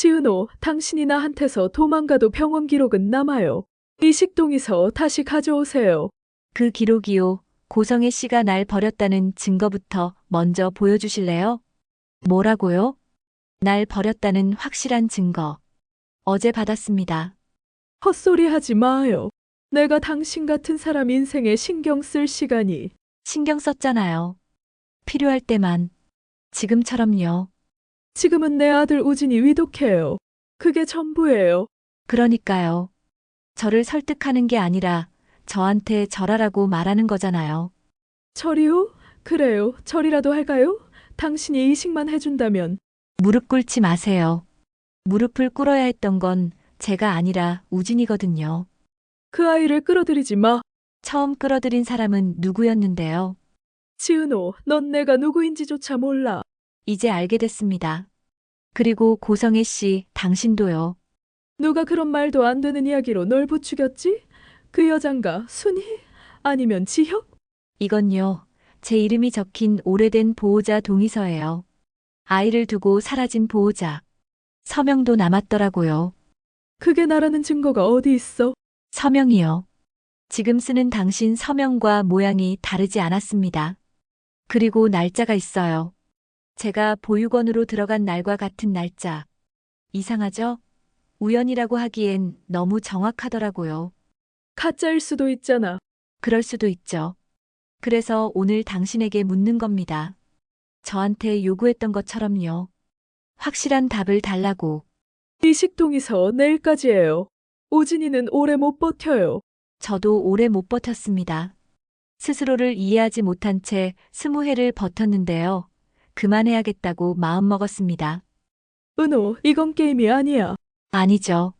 지은호, 당신이 나한테서 도망가도 병원 기록은 남아요. 이식동에서 다시 가져오세요. 그 기록이요. 고성애 씨가 날 버렸다는 증거부터 먼저 보여주실래요? 뭐라고요? 날 버렸다는 확실한 증거. 어제 받았습니다. 헛소리 하지 마요. 내가 당신 같은 사람 인생에 신경 쓸 시간이. 신경 썼잖아요. 필요할 때만. 지금처럼요. 지금은 내 아들 우진이 위독해요. 그게 전부예요. 그러니까요. 저를 설득하는 게 아니라 저한테 절하라고 말하는 거잖아요. 절이요? 그래요. 절이라도 할까요? 당신이 이식만 해준다면. 무릎 꿇지 마세요. 무릎을 꿇어야 했던 건 제가 아니라 우진이거든요. 그 아이를 끌어들이지 마. 처음 끌어들인 사람은 누구였는데요. 지은호, 넌 내가 누구인지조차 몰라. 이제 알게 됐습니다. 그리고 고성애 씨, 당신도요. 누가 그런 말도 안 되는 이야기로 널 부추겼지? 그 여잔가 순희? 아니면 지혁? 이건요, 제 이름이 적힌 오래된 보호자 동의서예요. 아이를 두고 사라진 보호자. 서명도 남았더라고요. 그게 나라는 증거가 어디 있어? 서명이요. 지금 쓰는 당신 서명과 모양이 다르지 않았습니다. 그리고 날짜가 있어요. 제가 보육원으로 들어간 날과 같은 날짜. 이상하죠? 우연이라고 하기엔 너무 정확하더라고요. 가짜일 수도 있잖아. 그럴 수도 있죠. 그래서 오늘 당신에게 묻는 겁니다. 저한테 요구했던 것처럼요. 확실한 답을 달라고. 이식동에서 내일까지예요. 오진이는 오래 못 버텨요. 저도 오래 못 버텼습니다. 스스로를 이해하지 못한 채 20회를 버텼는데요. 그만해야겠다고 마음먹었습니다. 은호, 이건 게임이 아니야. 아니죠.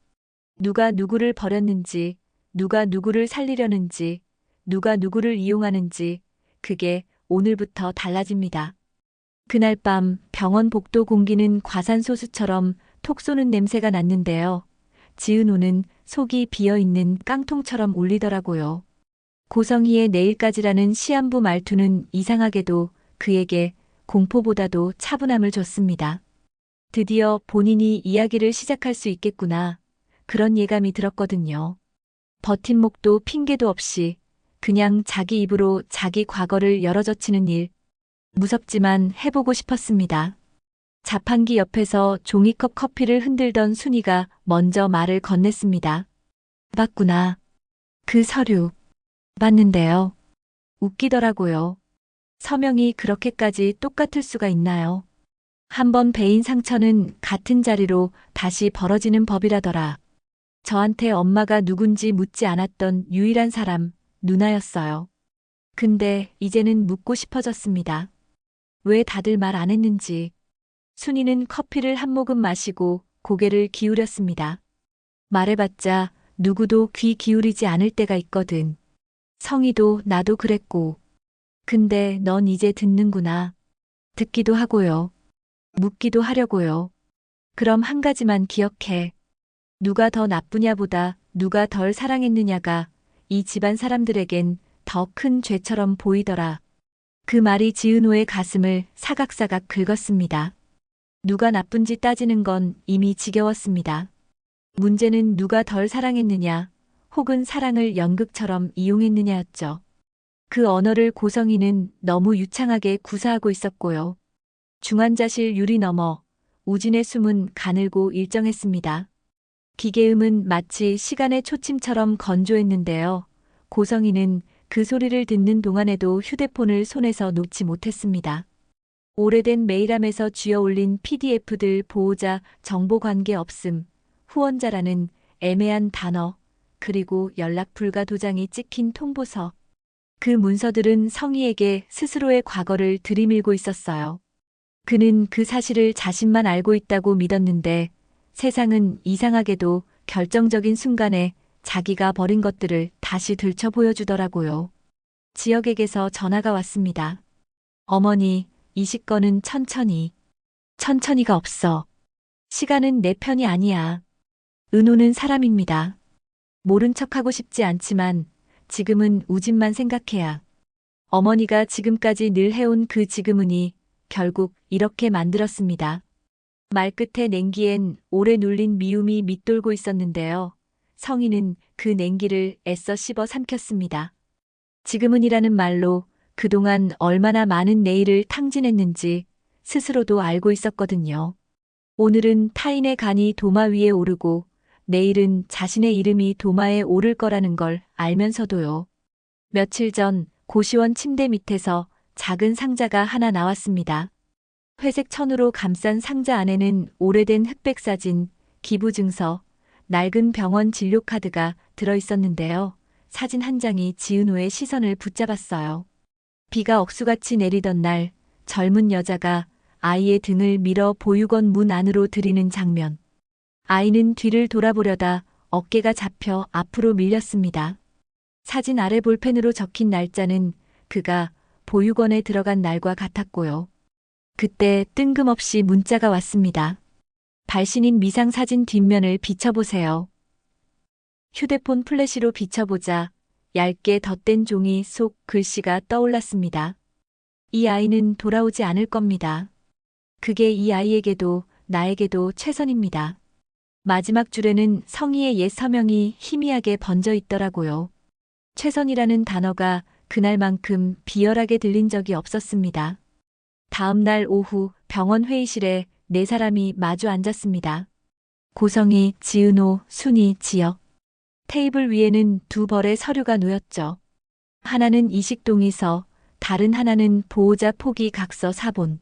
누가 누구를 버렸는지, 누가 누구를 살리려는지, 누가 누구를 이용하는지, 그게 오늘부터 달라집니다. 그날 밤 병원 복도 공기는 과산소수처럼 톡 쏘는 냄새가 났는데요. 지은호는 속이 비어있는 깡통처럼 울리더라고요. 고성희의 내일까지라는 시한부 말투는 이상하게도 그에게 공포보다도 차분함을 줬습니다. 드디어 본인이 이야기를 시작할 수 있겠구나. 그런 예감이 들었거든요. 버팀목도 핑계도 없이 그냥 자기 입으로 자기 과거를 열어젖히는 일. 무섭지만 해보고 싶었습니다. 자판기 옆에서 종이컵 커피를 흔들던 순이가 먼저 말을 건넸습니다. 봤구나. 그 서류. 봤는데요. 웃기더라고요. 서명이 그렇게까지 똑같을 수가 있나요? 한번 베인 상처는 같은 자리로 다시 벌어지는 법이라더라. 저한테 엄마가 누군지 묻지 않았던 유일한 사람, 누나였어요. 근데 이제는 묻고 싶어졌습니다. 왜 다들 말 안 했는지. 순이는 커피를 한 모금 마시고 고개를 기울였습니다. 말해봤자 누구도 귀 기울이지 않을 때가 있거든. 성희도 나도 그랬고. 근데 넌 이제 듣는구나. 듣기도 하고요. 묻기도 하려고요. 그럼 한 가지만 기억해. 누가 더 나쁘냐보다 누가 덜 사랑했느냐가 이 집안 사람들에겐 더 큰 죄처럼 보이더라. 그 말이 지은호의 가슴을 사각사각 긁었습니다. 누가 나쁜지 따지는 건 이미 지겨웠습니다. 문제는 누가 덜 사랑했느냐, 혹은 사랑을 연극처럼 이용했느냐였죠. 그 언어를 고성희는 너무 유창하게 구사하고 있었고요. 중환자실 유리 너머 우진의 숨은 가늘고 일정했습니다. 기계음은 마치 시간의 초침처럼 건조했는데요. 고성희는 그 소리를 듣는 동안에도 휴대폰을 손에서 놓지 못했습니다. 오래된 메일함에서 쥐어올린 PDF들 보호자 정보 관계 없음, 후원자라는 애매한 단어, 그리고 연락 불가 도장이 찍힌 통보서. 그 문서들은 성희에게 스스로의 과거를 들이밀고 있었어요. 그는 그 사실을 자신만 알고 있다고 믿었는데 세상은 이상하게도 결정적인 순간에 자기가 버린 것들을 다시 들춰 보여주더라고요. 지역에게서 전화가 왔습니다. 어머니, 이식건은 천천히. 천천히가 없어. 시간은 내 편이 아니야. 은호는 사람입니다. 모른 척하고 싶지 않지만 지금은 우진만 생각해야. 어머니가 지금까지 늘 해온 그 지금은이 결국 이렇게 만들었습니다. 말끝의 냉기엔 오래 눌린 미움이 밑돌고 있었는데요. 성희는 그 냉기를 애써 씹어 삼켰습니다. 지금은이라는 말로 그동안 얼마나 많은 내일을 탕진했는지 스스로도 알고 있었거든요. 오늘은 타인의 간이 도마 위에 오르고 내일은 자신의 이름이 도마에 오를 거라는 걸 알면서도요. 며칠 전 고시원 침대 밑에서 작은 상자가 하나 나왔습니다. 회색 천으로 감싼 상자 안에는 오래된 흑백 사진, 기부증서, 낡은 병원 진료 카드가 들어 있었는데요. 사진 한 장이 지은호의 시선을 붙잡았어요. 비가 억수같이 내리던 날 젊은 여자가 아이의 등을 밀어 보육원 문 안으로 들이는 장면. 아이는 뒤를 돌아보려다 어깨가 잡혀 앞으로 밀렸습니다. 사진 아래 볼펜으로 적힌 날짜는 그가 보육원에 들어간 날과 같았고요. 그때 뜬금없이 문자가 왔습니다. 발신인 미상사진 뒷면을 비춰보세요. 휴대폰 플래시로 비춰보자 얇게 덧댄 종이 속 글씨가 떠올랐습니다. 이 아이는 돌아오지 않을 겁니다. 그게 이 아이에게도 나에게도 최선입니다. 마지막 줄에는 성희의 옛 서명이 희미하게 번져 있더라고요. 최선이라는 단어가 그날만큼 비열하게 들린 적이 없었습니다. 다음 날 오후 병원 회의실에 네 사람이 마주 앉았습니다. 고성희, 지은호, 순희, 지혁. 테이블 위에는 두 벌의 서류가 놓였죠. 하나는 이식동의서, 다른 하나는 보호자 포기 각서 사본.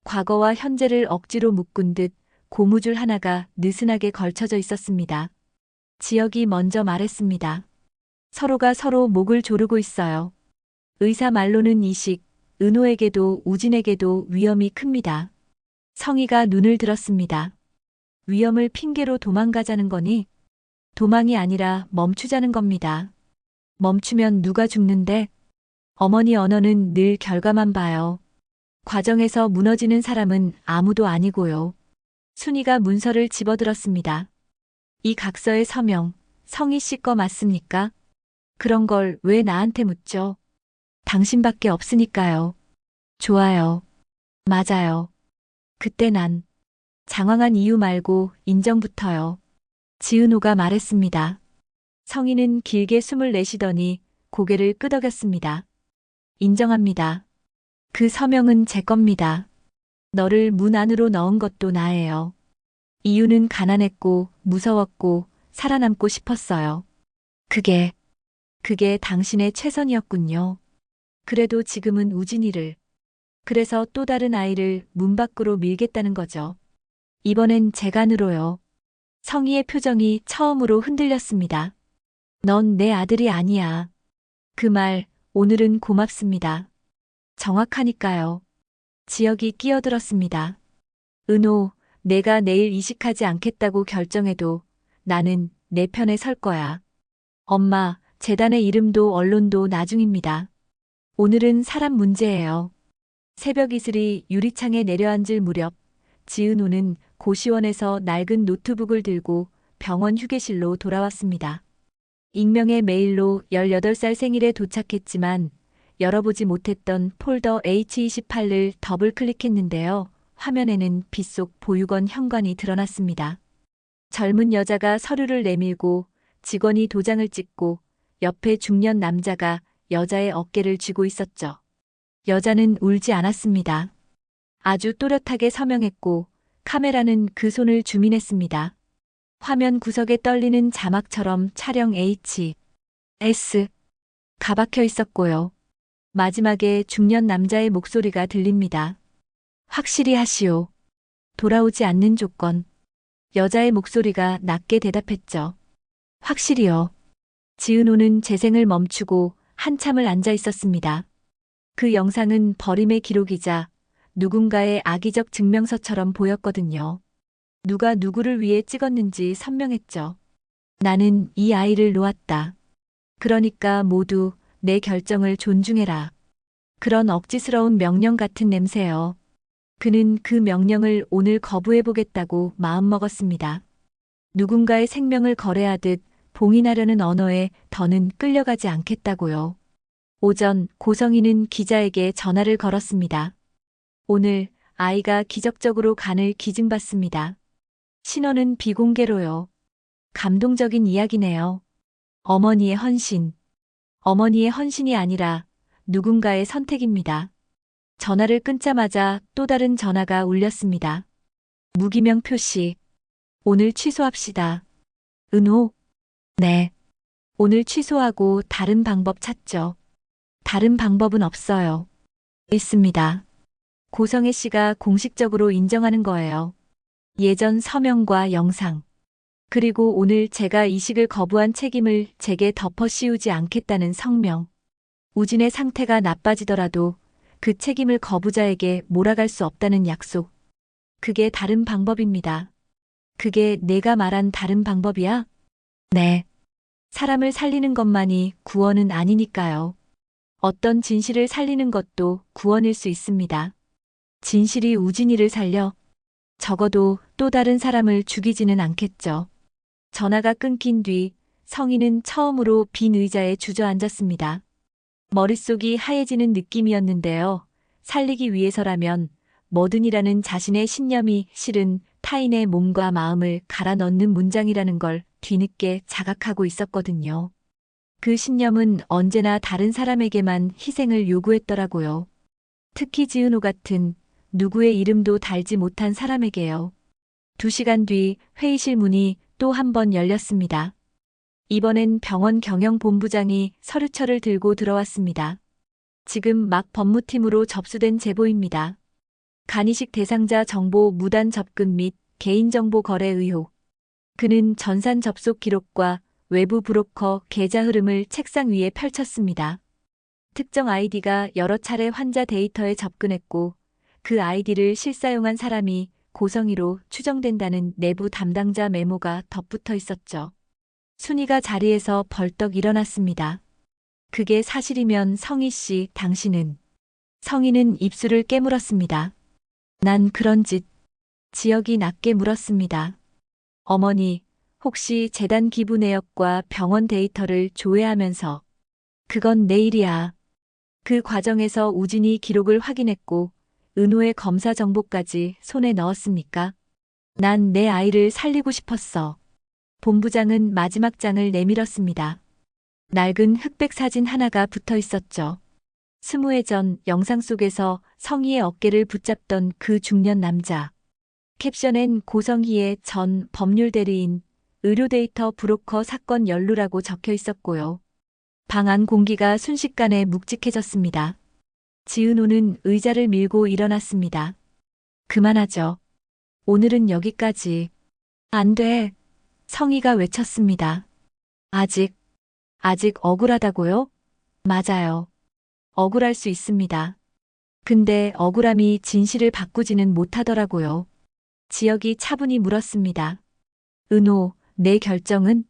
과거와 현재를 억지로 묶은 듯 고무줄 하나가 느슨하게 걸쳐져 있었습니다. 지혁이 먼저 말했습니다. 서로가 서로 목을 조르고 있어요. 의사 말로는 이식, 은호에게도 우진에게도 위험이 큽니다. 성희가 눈을 들었습니다. 위험을 핑계로 도망가자는 거니? 도망이 아니라 멈추자는 겁니다. 멈추면 누가 죽는데? 어머니 언어는 늘 결과만 봐요. 과정에서 무너지는 사람은 아무도 아니고요. 순이가 문서를 집어들었습니다. 이 각서의 서명, 성희 씨 거 맞습니까? 그런 걸 왜 나한테 묻죠? 당신밖에 없으니까요. 좋아요. 맞아요. 그때 난 장황한 이유 말고 인정부터요. 지은호가 말했습니다. 성희는 길게 숨을 내쉬더니 고개를 끄덕였습니다. 인정합니다. 그 서명은 제 겁니다. 너를 문 안으로 넣은 것도 나예요. 이유는 가난했고 무서웠고 살아남고 싶었어요. 그게 당신의 최선이었군요. 그래도 지금은 우진이를, 그래서 또 다른 아이를 문 밖으로 밀겠다는 거죠. 이번엔 제 간으로요. 성희의 표정이 처음으로 흔들렸습니다. 넌 내 아들이 아니야. 그 말, 오늘은 고맙습니다. 정확하니까요. 지혁이 끼어들었습니다. 은호, 내가 내일 이식하지 않겠다고 결정해도 나는 내 편에 설 거야. 엄마, 재단의 이름도 언론도 나중입니다. 오늘은 사람 문제예요. 새벽 이슬이 유리창에 내려앉을 무렵 지은호는 고시원에서 낡은 노트북을 들고 병원 휴게실로 돌아왔습니다. 익명의 메일로 18살 생일에 도착했지만 열어보지 못했던 폴더 H28을 더블 클릭했는데요. 화면에는 빗속 보육원 현관이 드러났습니다. 젊은 여자가 서류를 내밀고 직원이 도장을 찍고 옆에 중년 남자가 여자의 어깨를 쥐고 있었죠. 여자는 울지 않았습니다. 아주 또렷하게 서명했고 카메라는 그 손을 줌인했습니다. 화면 구석에 떨리는 자막처럼 촬영 H, S 가 박혀 있었고요. 마지막에 중년 남자의 목소리가 들립니다. 확실히 하시오. 돌아오지 않는 조건. 여자의 목소리가 낮게 대답했죠. 확실히요. 지은호는 재생을 멈추고 한참을 앉아 있었습니다. 그 영상은 버림의 기록이자 누군가의 악의적 증명서처럼 보였거든요. 누가 누구를 위해 찍었는지 선명했죠. 나는 이 아이를 놓았다. 그러니까 모두 내 결정을 존중해라. 그런 억지스러운 명령 같은 냄새요. 그는 그 명령을 오늘 거부해보겠다고 마음먹었습니다. 누군가의 생명을 거래하듯 봉인하려는 언어에 더는 끌려가지 않겠다고요. 오전 고성희는 기자에게 전화를 걸었습니다. 오늘 아이가 기적적으로 간을 기증받습니다. 신원은 비공개로요. 감동적인 이야기네요. 어머니의 헌신. 어머니의 헌신이 아니라 누군가의 선택입니다. 전화를 끊자마자 또 다른 전화가 울렸습니다. 무기명 표시. 오늘 취소합시다. 은호. 네. 오늘 취소하고 다른 방법 찾죠. 다른 방법은 없어요. 있습니다. 고성애 씨가 공식적으로 인정하는 거예요. 예전 서명과 영상. 그리고 오늘 제가 이식을 거부한 책임을 제게 덮어 씌우지 않겠다는 성명. 우진의 상태가 나빠지더라도 그 책임을 거부자에게 몰아갈 수 없다는 약속. 그게 다른 방법입니다. 그게 내가 말한 다른 방법이야? 네. 사람을 살리는 것만이 구원은 아니니까요. 어떤 진실을 살리는 것도 구원일 수 있습니다. 진실이 우진이를 살려 적어도 또 다른 사람을 죽이지는 않겠죠. 전화가 끊긴 뒤 성희는 처음으로 빈 의자에 주저앉았습니다. 머릿속이 하얘지는 느낌이었는데요. 살리기 위해서라면 뭐든이라는 자신의 신념이 실은 타인의 몸과 마음을 갈아 넣는 문장이라는 걸 뒤늦게 자각하고 있었거든요. 그 신념은 언제나 다른 사람에게만 희생을 요구했더라고요. 특히 지은호 같은 누구의 이름도 달지 못한 사람에게요. 2시간 뒤 회의실 문이 또 한 번 열렸습니다. 이번엔 병원 경영본부장이 서류철을 들고 들어왔습니다. 지금 막 법무팀으로 접수된 제보입니다. 간이식 대상자 정보 무단 접근 및 개인정보 거래 의혹. 그는 전산 접속 기록과 외부 브로커 계좌 흐름을 책상 위에 펼쳤습니다. 특정 아이디가 여러 차례 환자 데이터에 접근했고 그 아이디를 실사용한 사람이 고성희로 추정된다는 내부 담당자 메모가 덧붙어 있었죠. 순이가 자리에서 벌떡 일어났습니다. 그게 사실이면 성희 씨, 당신은. 성희는 입술을 깨물었습니다. 난 그런 짓. 지역이 낮게 물었습니다. 어머니, 혹시 재단 기부 내역과 병원 데이터를 조회하면서 그건 내일이야. 그 과정에서 우진이 기록을 확인했고 은호의 검사 정보까지 손에 넣었습니까? 난 내 아이를 살리고 싶었어. 본부장은 마지막 장을 내밀었습니다. 낡은 흑백 사진 하나가 붙어 있었죠. 20회 전 영상 속에서 성희의 어깨를 붙잡던 그 중년 남자. 캡션엔 고성희의 전 법률 대리인, 의료 데이터 브로커 사건 연루라고 적혀 있었고요. 방 안 공기가 순식간에 묵직해졌습니다. 지은호는 의자를 밀고 일어났습니다. 그만하죠. 오늘은 여기까지. 안 돼. 성희가 외쳤습니다. 아직 억울하다고요? 맞아요. 억울할 수 있습니다. 근데 억울함이 진실을 바꾸지는 못하더라고요. 지역이 차분히 물었습니다. 은호, 내 결정은?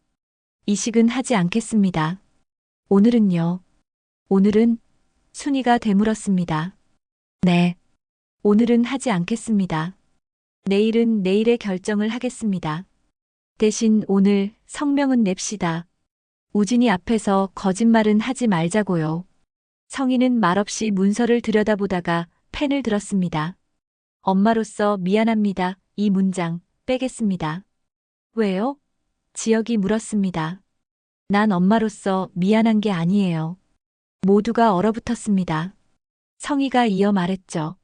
이식은 하지 않겠습니다. 오늘은요. 오늘은? 순이가 되물었습니다. 네. 오늘은 하지 않겠습니다. 내일은 내일의 결정을 하겠습니다. 대신 오늘 성명은 냅시다. 우진이 앞에서 거짓말은 하지 말자고요. 성희는 말없이 문서를 들여다보다가 펜을 들었습니다. 엄마로서 미안합니다. 이 문장 빼겠습니다. 왜요? 지역이 물었습니다. 난 엄마로서 미안한 게 아니에요. 모두가 얼어붙었습니다. 성희가 이어 말했죠.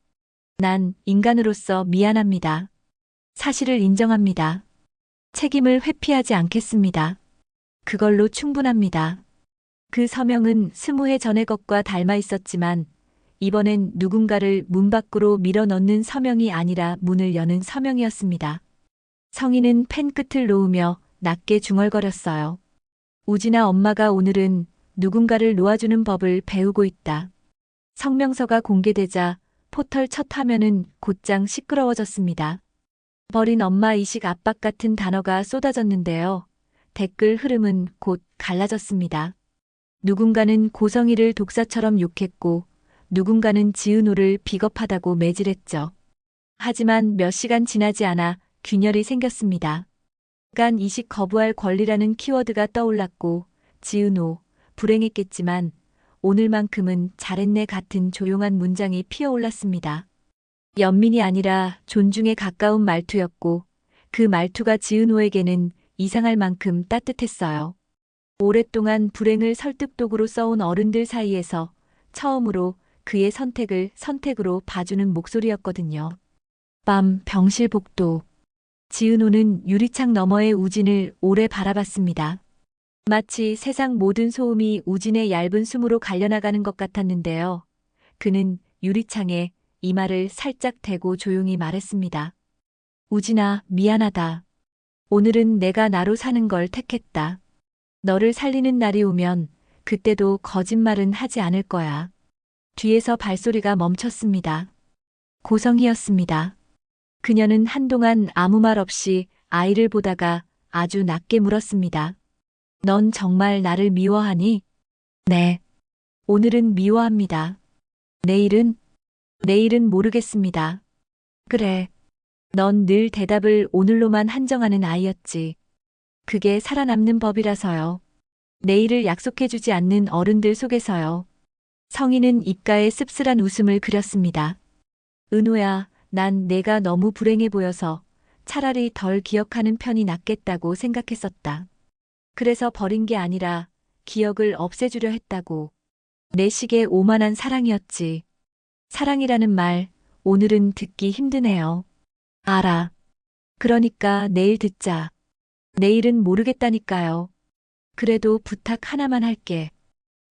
난 인간으로서 미안합니다. 사실을 인정합니다. 책임을 회피하지 않겠습니다. 그걸로 충분합니다. 그 서명은 20회 전의 것과 닮아 있었지만 이번엔 누군가를 문 밖으로 밀어넣는 서명이 아니라 문을 여는 서명이었습니다. 성희는 펜 끝을 놓으며 낮게 중얼거렸어요. 우진아, 엄마가 오늘은 누군가를 놓아주는 법을 배우고 있다. 성명서가 공개되자 포털 첫 화면은 곧장 시끄러워졌습니다. 버린 엄마 이식 압박 같은 단어가 쏟아졌는데요. 댓글 흐름은 곧 갈라졌습니다. 누군가는 고성희를 독사처럼 욕했고 누군가는 지은호를 비겁하다고 매질했죠. 하지만 몇 시간 지나지 않아 균열이 생겼습니다. 간 이식 거부할 권리라는 키워드가 떠올랐고 지은호, 불행했겠지만 오늘만큼은 잘했네 같은 조용한 문장이 피어올랐습니다. 연민이 아니라 존중에 가까운 말투였고 그 말투가 지은호에게는 이상할 만큼 따뜻했어요. 오랫동안 불행을 설득독으로 써온 어른들 사이에서 처음으로 그의 선택을 선택으로 봐주는 목소리였거든요. 밤 병실복도. 지은호는 유리창 너머의 우진을 오래 바라봤습니다. 마치 세상 모든 소음이 우진의 얇은 숨으로 갈려나가는 것 같았는데요. 그는 유리창에 이마를 살짝 대고 조용히 말했습니다. 우진아, 미안하다. 오늘은 내가 나로 사는 걸 택했다. 너를 살리는 날이 오면 그때도 거짓말은 하지 않을 거야. 뒤에서 발소리가 멈췄습니다. 고성이었습니다. 그녀는 한동안 아무 말 없이 아이를 보다가 아주 낮게 물었습니다. 넌 정말 나를 미워하니? 네. 오늘은 미워합니다. 내일은? 내일은 모르겠습니다. 그래. 넌 늘 대답을 오늘로만 한정하는 아이였지. 그게 살아남는 법이라서요. 내일을 약속해주지 않는 어른들 속에서요. 성희는 입가에 씁쓸한 웃음을 그렸습니다. 은호야, 난 내가 너무 불행해 보여서 차라리 덜 기억하는 편이 낫겠다고 생각했었다. 그래서 버린 게 아니라 기억을 없애주려 했다고. 내 식의 오만한 사랑이었지. 사랑이라는 말, 오늘은 듣기 힘드네요. 알아. 그러니까 내일 듣자. 내일은 모르겠다니까요. 그래도 부탁 하나만 할게.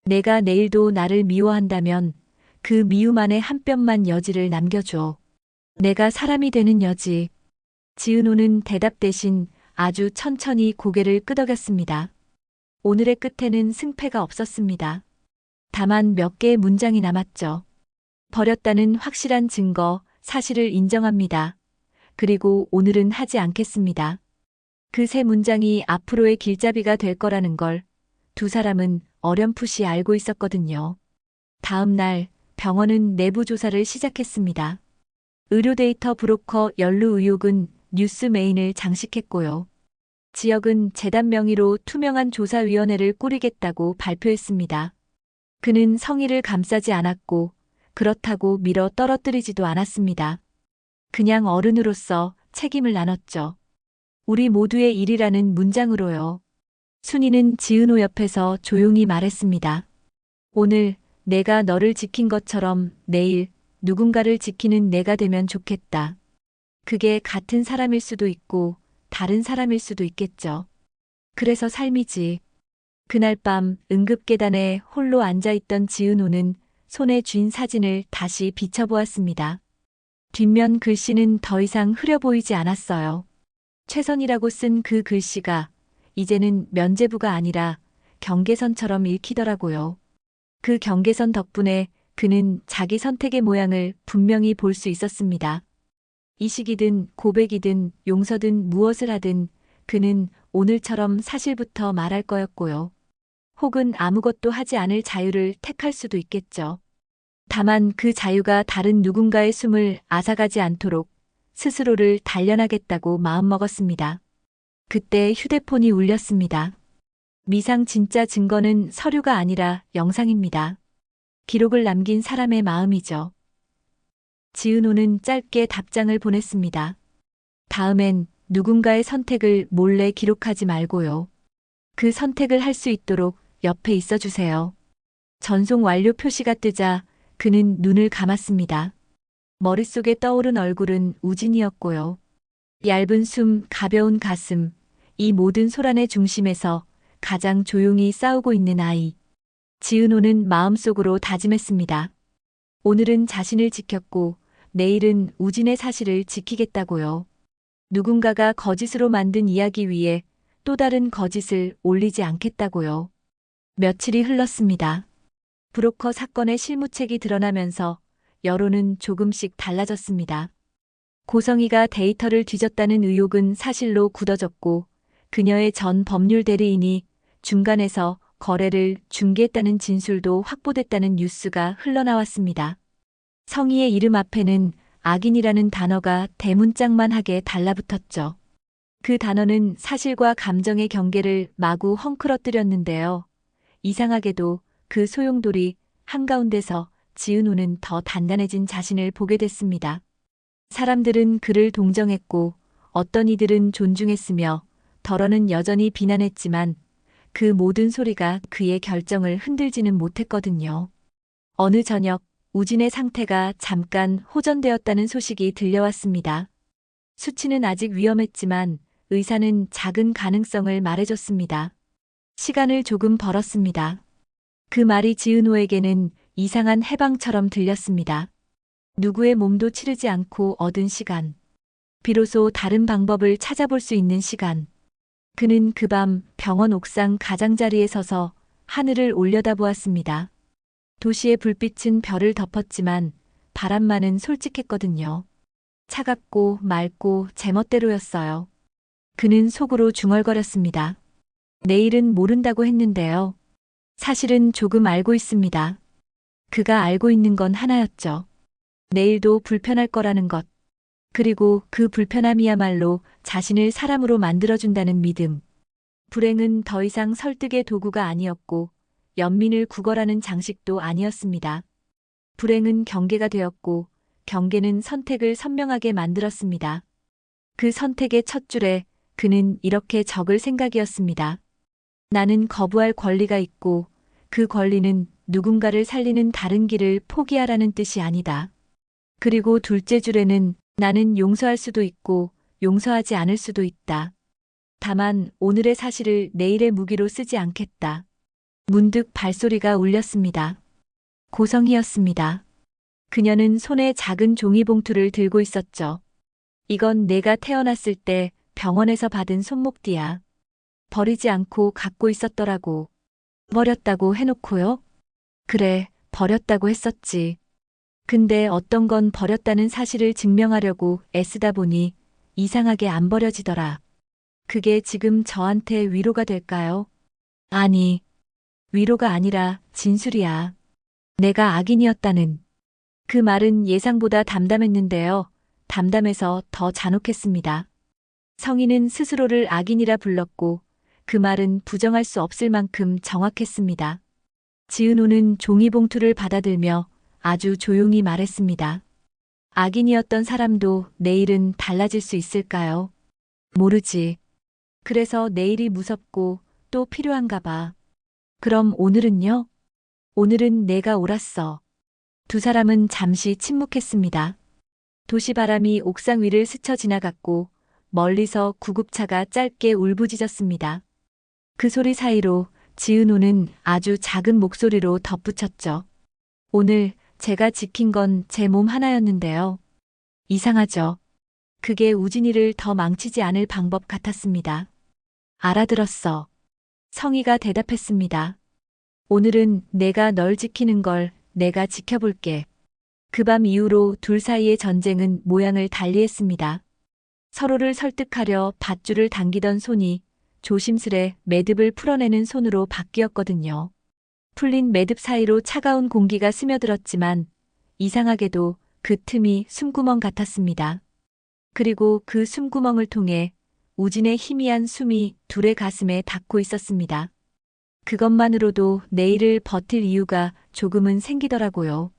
내가 내일도 나를 미워한다면 그 미움 안에 한 뼘만 여지를 남겨줘. 내가 사람이 되는 여지. 지은호는 대답 대신 아주 천천히 고개를 끄덕였습니다. 오늘의 끝에는 승패가 없었습니다. 다만 몇 개의 문장이 남았죠. 버렸다는 확실한 증거, 사실을 인정합니다. 그리고 오늘은 하지 않겠습니다. 그 세 문장이 앞으로의 길잡이가 될 거라는 걸 두 사람은 어렴풋이 알고 있었거든요. 다음 날 병원은 내부 조사를 시작했습니다. 의료 데이터 브로커 연루 의혹은 뉴스 메인을 장식했고요. 지역은 재단 명의로 투명한 조사위원회를 꾸리겠다고 발표했습니다. 그는 성희를 감싸지 않았고 그렇다고 밀어 떨어뜨리지도 않았습니다. 그냥 어른으로서 책임을 나눴죠. 우리 모두의 일이라는 문장으로요. 순이는 지은호 옆에서 조용히 말했습니다. 오늘 내가 너를 지킨 것처럼 내일 누군가를 지키는 내가 되면 좋겠다. 그게 같은 사람일 수도 있고 다른 사람일 수도 있겠죠. 그래서 삶이지. 그날 밤 응급계단에 홀로 앉아있던 지은호는 손에 쥔 사진을 다시 비춰보았습니다. 뒷면 글씨는 더 이상 흐려 보이지 않았어요. 최선이라고 쓴 그 글씨가 이제는 면죄부가 아니라 경계선처럼 읽히더라고요. 그 경계선 덕분에 그는 자기 선택의 모양을 분명히 볼 수 있었습니다. 이식이든 고백이든 용서든 무엇을 하든 그는 오늘처럼 사실부터 말할 거였고요. 혹은 아무것도 하지 않을 자유를 택할 수도 있겠죠. 다만 그 자유가 다른 누군가의 숨을 앗아가지 않도록 스스로를 단련하겠다고 마음먹었습니다. 그때 휴대폰이 울렸습니다. 미상 진짜 증거는 서류가 아니라 영상입니다. 기록을 남긴 사람의 마음이죠. 지은호는 짧게 답장을 보냈습니다. 다음엔 누군가의 선택을 몰래 기록하지 말고요. 그 선택을 할 수 있도록 옆에 있어 주세요. 전송 완료 표시가 뜨자 그는 눈을 감았습니다. 머릿속에 떠오른 얼굴은 우진이었고요. 얇은 숨, 가벼운 가슴, 이 모든 소란의 중심에서 가장 조용히 싸우고 있는 아이. 지은호는 마음속으로 다짐했습니다. 오늘은 자신을 지켰고 내일은 우진의 사실을 지키겠다고요. 누군가가 거짓으로 만든 이야기 위에 또 다른 거짓을 올리지 않겠다고요. 며칠이 흘렀습니다. 브로커 사건의 실무책이 드러나면서 여론은 조금씩 달라졌습니다. 고성희가 데이터를 뒤졌다는 의혹은 사실로 굳어졌고 그녀의 전 법률 대리인이 중간에서 거래를 중개했다는 진술도 확보됐다는 뉴스가 흘러나왔습니다. 성희의 이름 앞에는 악인이라는 단어가 대문짝만하게 달라붙었죠. 그 단어는 사실과 감정의 경계를 마구 헝클어뜨렸는데요. 이상하게도 그 소용돌이 한가운데서 지은호는 더 단단해진 자신을 보게 됐습니다. 사람들은 그를 동정했고 어떤 이들은 존중했으며 덜어는 여전히 비난했지만 그 모든 소리가 그의 결정을 흔들지는 못했거든요. 어느 저녁 우진의 상태가 잠깐 호전되었다는 소식이 들려왔습니다. 수치는 아직 위험했지만 의사는 작은 가능성을 말해줬습니다. 시간을 조금 벌었습니다. 그 말이 지은호에게는 이상한 해방처럼 들렸습니다. 누구의 몸도 치르지 않고 얻은 시간. 비로소 다른 방법을 찾아볼 수 있는 시간. 그는 그 밤 병원 옥상 가장자리에 서서 하늘을 올려다보았습니다. 도시의 불빛은 별을 덮었지만 바람만은 솔직했거든요. 차갑고 맑고 제멋대로였어요. 그는 속으로 중얼거렸습니다. 내일은 모른다고 했는데요. 사실은 조금 알고 있습니다. 그가 알고 있는 건 하나였죠. 내일도 불편할 거라는 것. 그리고 그 불편함이야말로 자신을 사람으로 만들어준다는 믿음. 불행은 더 이상 설득의 도구가 아니었고 연민을 구걸하는 장식도 아니었습니다. 불행은 경계가 되었고 경계는 선택을 선명하게 만들었습니다. 그 선택의 첫 줄에 그는 이렇게 적을 생각이었습니다. 나는 거부할 권리가 있고 그 권리는 누군가를 살리는 다른 길을 포기하라는 뜻이 아니다. 그리고 둘째 줄에는 나는 용서할 수도 있고 용서하지 않을 수도 있다. 다만 오늘의 사실을 내일의 무기로 쓰지 않겠다. 문득 발소리가 울렸습니다. 고성희였습니다. 그녀는 손에 작은 종이봉투를 들고 있었죠. 이건 내가 태어났을 때 병원에서 받은 손목띠야. 버리지 않고 갖고 있었더라고. 버렸다고 해놓고요? 그래, 버렸다고 했었지. 근데 어떤 건 버렸다는 사실을 증명하려고 애쓰다 보니 이상하게 안 버려지더라. 그게 지금 저한테 위로가 될까요? 아니, 위로가 아니라 진술이야. 내가 악인이었다는. 그 말은 예상보다 담담했는데요. 담담해서 더 잔혹했습니다. 성인은 스스로를 악인이라 불렀고 그 말은 부정할 수 없을 만큼 정확했습니다. 지은호는 종이봉투를 받아들며 아주 조용히 말했습니다. 악인이었던 사람도 내일은 달라질 수 있을까요? 모르지. 그래서 내일이 무섭고 또 필요한가 봐. 그럼 오늘은요? 오늘은 내가 옳았어. 두 사람은 잠시 침묵했습니다. 도시바람이 옥상 위를 스쳐 지나갔고 멀리서 구급차가 짧게 울부짖었습니다. 그 소리 사이로 지은호는 아주 작은 목소리로 덧붙였죠. 오늘 제가 지킨 건 제 몸 하나였는데요. 이상하죠. 그게 우진이를 더 망치지 않을 방법 같았습니다. 알아들었어. 성희가 대답했습니다. 오늘은 내가 널 지키는 걸 내가 지켜볼게. 그 밤 이후로 둘 사이의 전쟁은 모양을 달리했습니다. 서로를 설득하려 밧줄을 당기던 손이 조심스레 매듭을 풀어내는 손으로 바뀌었거든요. 풀린 매듭 사이로 차가운 공기가 스며들었지만 이상하게도 그 틈이 숨구멍 같았습니다. 그리고 그 숨구멍을 통해 우진의 희미한 숨이 둘의 가슴에 닿고 있었습니다. 그것만으로도 내일을 버틸 이유가 조금은 생기더라고요.